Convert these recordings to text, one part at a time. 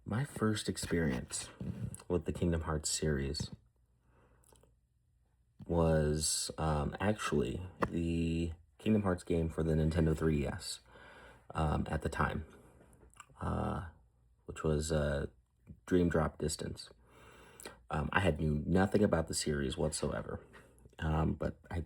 My first experience with the Kingdom Hearts series was actually the Kingdom Hearts game for the Nintendo 3DS at the time, uh, which was Dream Drop Distance. I had knew nothing about the series whatsoever, but I'm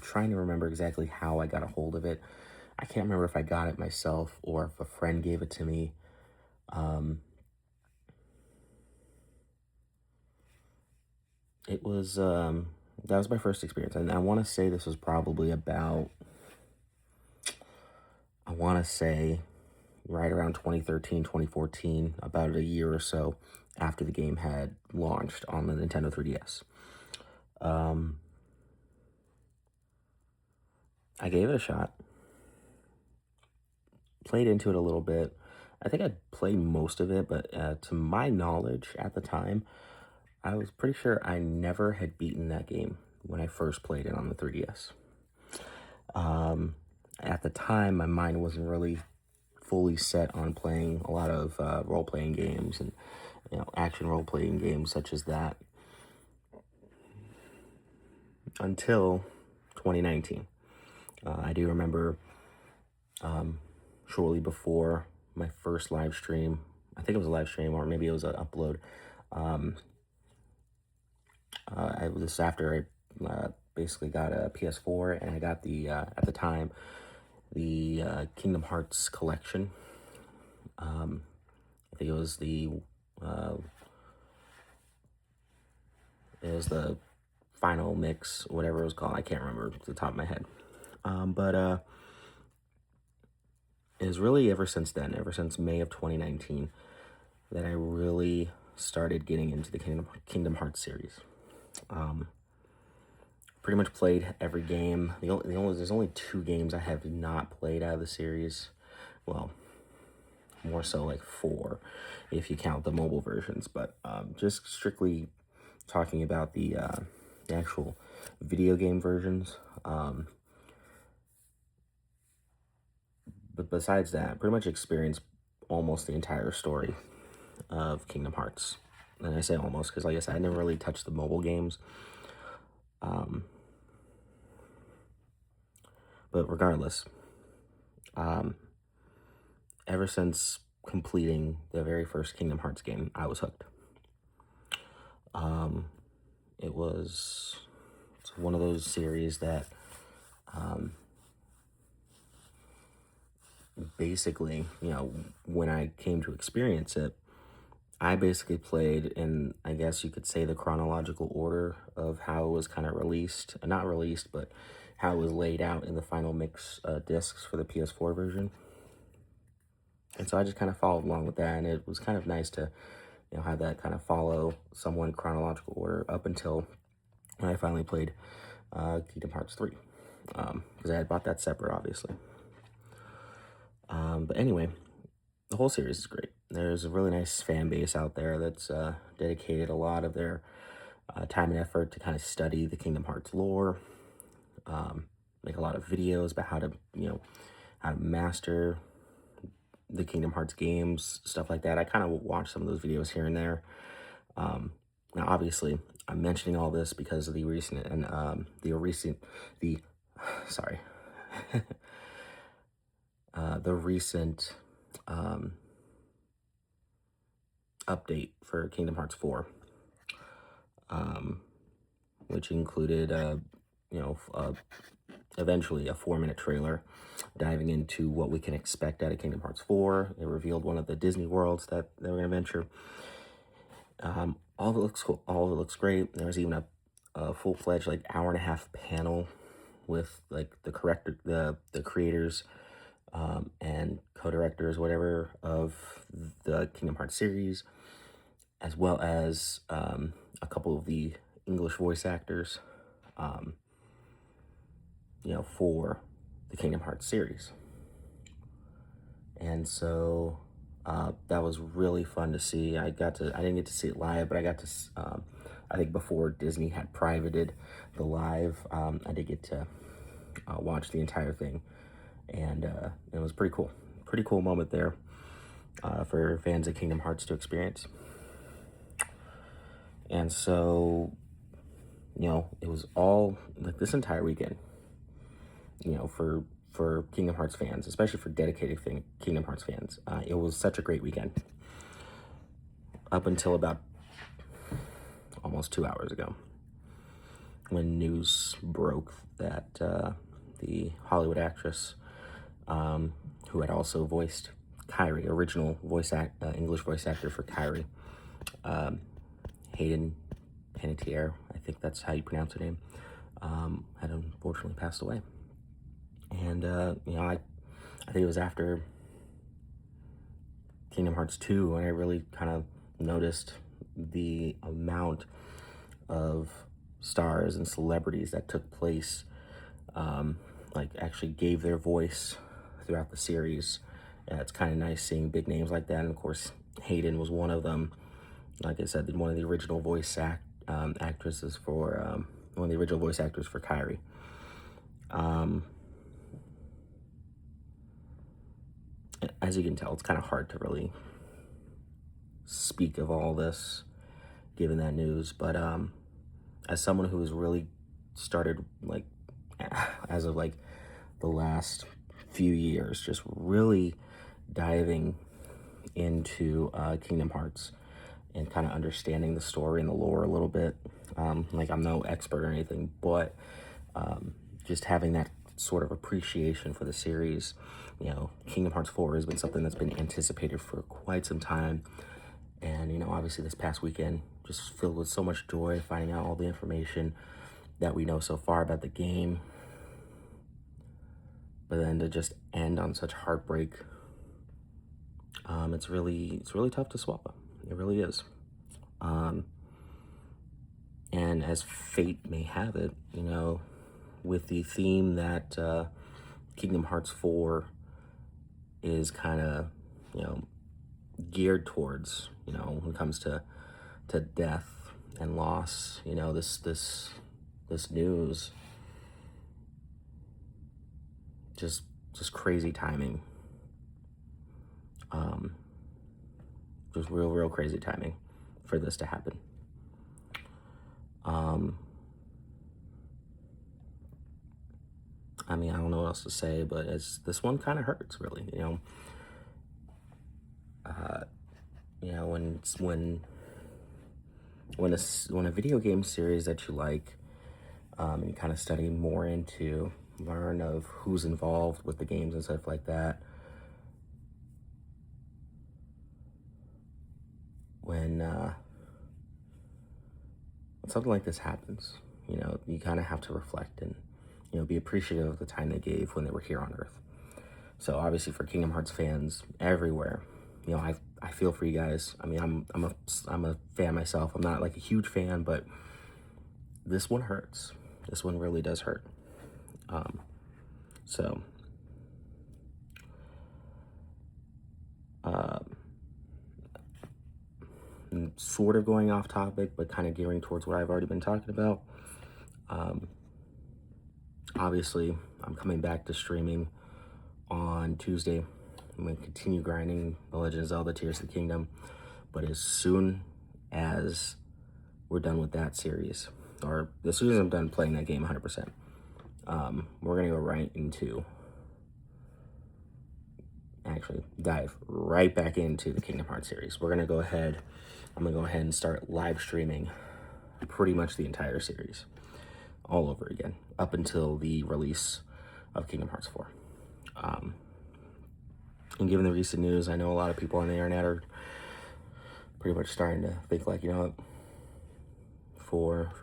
trying to remember exactly how I got a hold of it. I can't remember if I got it myself or if a friend gave it to me. Um, it was that was my first experience, and I want to say this was probably about, I want to say right around 2013, 2014, about a year or so after the game had launched on the Nintendo 3DS. Um, I gave it a shot, played into it a little bit. I think I'd played most of it, but to my knowledge at the time, I was pretty sure I never had beaten that game when I first played it on the 3DS. At the time, my mind wasn't really fully set on playing a lot of role-playing games and action role-playing games such as that until 2019. I do remember shortly before my first live stream, I think it was a live stream or maybe it was an upload. I was after I basically got a PS4 and I got the at the time the Kingdom Hearts collection. I think uh, it was the final mix, whatever it was called. I can't remember off the top of my head. But it was really ever since then, ever since May of 2019, that I really started getting into the Kingdom Hearts series. Pretty much played every game. There's only 2 games I have not played out of the series. Well, more so like 4 if you count the mobile versions, but just strictly talking about the actual video game versions. But besides that, pretty much experienced almost the entire story of Kingdom Hearts. And I say almost because, like I said, I never really touched the mobile games. But regardless, ever since completing the very first Kingdom Hearts game, I was hooked. It was it's one of those series that basically, when I came to experience it, I basically played in, I guess you could say, the chronological order of how it was kind of released. Not released, but how it was laid out in the final mix discs for the PS4 version. And so I just kind of followed along with that, and it was kind of nice to, have that kind of follow somewhat in chronological order up until when I finally played Kingdom Hearts 3. Because I had bought that separate, obviously. But anyway, the whole series is great. There's a really nice fan base out there that's dedicated a lot of their time and effort to kind of study the Kingdom Hearts lore, make a lot of videos about how to, how to master the Kingdom Hearts games, stuff like that. I kind of watch some of those videos here and there. Now, obviously, I'm mentioning all this because of the recent and sorry, the recent update for Kingdom Hearts 4, which included, eventually a 4-minute trailer diving into what we can expect out of Kingdom Hearts 4. It revealed one of the Disney worlds that they were going to venture. All of it looks cool. All of it looks great. There was even a full-fledged like hour-and-a-half panel with like the creators and co-directors, whatever, of the Kingdom Hearts series, as well as a couple of the English voice actors, for the Kingdom Hearts series. And so that was really fun to see. I didn't get to see it live, but I got to, I think before Disney had privated the live, I did get to watch the entire thing. And it was pretty cool. Pretty cool moment there. for fans of Kingdom Hearts to experience. And so, it was all like this entire weekend, for Kingdom Hearts fans, especially for dedicated Kingdom Hearts fans. It was such a great weekend up until about almost 2 hours ago, when news broke that the Hollywood actress, who had also voiced Kairi, original English voice actor for Kairi, Hayden Panettiere, I think that's how you pronounce her name, had unfortunately passed away. And, I think it was after Kingdom Hearts 2 when I really kind of noticed the amount of stars and celebrities that took place, actually gave their voice throughout the series. It's kind of nice seeing big names like that. And of course, Hayden was one of them. Like I said, one of the original actresses for, one of the original voice actors for Kairi. As you can tell, it's kind of hard to really speak of all this, given that news. But as someone who has really started, as of the last few years, just really diving into Kingdom Hearts and kind of understanding the story and the lore a little bit. I'm no expert or anything, but just having that sort of appreciation for the series. Kingdom Hearts 4 has been something that's been anticipated for quite some time. And, obviously this past weekend, just filled with so much joy, finding out all the information that we know so far about the game. But then to just end on such heartbreak, it's really tough to swallow. It really is. And as fate may have it, with the theme that Kingdom Hearts 4 is kind of, geared towards, when it comes to death and loss, this news, just crazy timing. Just real crazy timing for this to happen. I don't know what else to say, but this one kind of hurts, really. When a video game series that you like, and you kind of study more into, learn of who's involved with the games and stuff like that. When something like this happens, you kind of have to reflect and, be appreciative of the time they gave when they were here on Earth. So obviously for Kingdom Hearts fans everywhere, I feel for you guys. I'm a fan myself. I'm not a huge fan, but this one hurts. This one really does hurt. Sort of going off topic, but kind of gearing towards what I've already been talking about. Obviously, I'm coming back to streaming on Tuesday. I'm going to continue grinding The Legend of Zelda Tears of the Kingdom. But as soon as we're done with that series, or as soon as I'm done playing that game 100%, we're going to go right into, actually dive right back into the Kingdom Hearts series. I'm going to go ahead and start live streaming pretty much the entire series all over again, up until the release of Kingdom Hearts 4. And given the recent news, I know a lot of people on the internet are pretty much starting to think for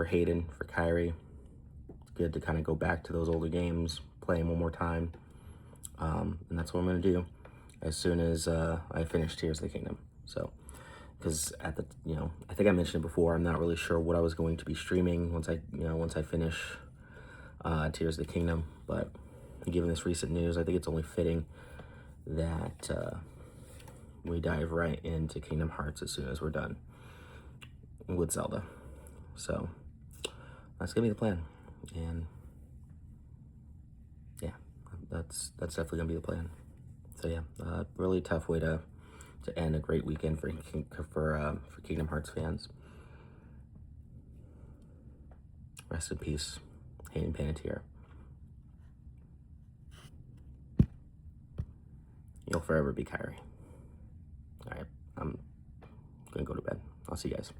Hayden, for Kairi, it's good to kind of go back to those older games, play them one more time. And that's what I'm going to do as soon as I finish Tears of the Kingdom. So, because I think I mentioned it before, I'm not really sure what I was going to be streaming once I finish Tears of the Kingdom. But given this recent news, I think it's only fitting that we dive right into Kingdom Hearts as soon as we're done with Zelda. So that's gonna be the plan, and yeah, that's definitely gonna be the plan. So yeah, really tough way to to end a great weekend for Kingdom Hearts fans. Rest in peace, Hayden Panettiere. You'll forever be Kairi. All right, I'm gonna go to bed. I'll see you guys.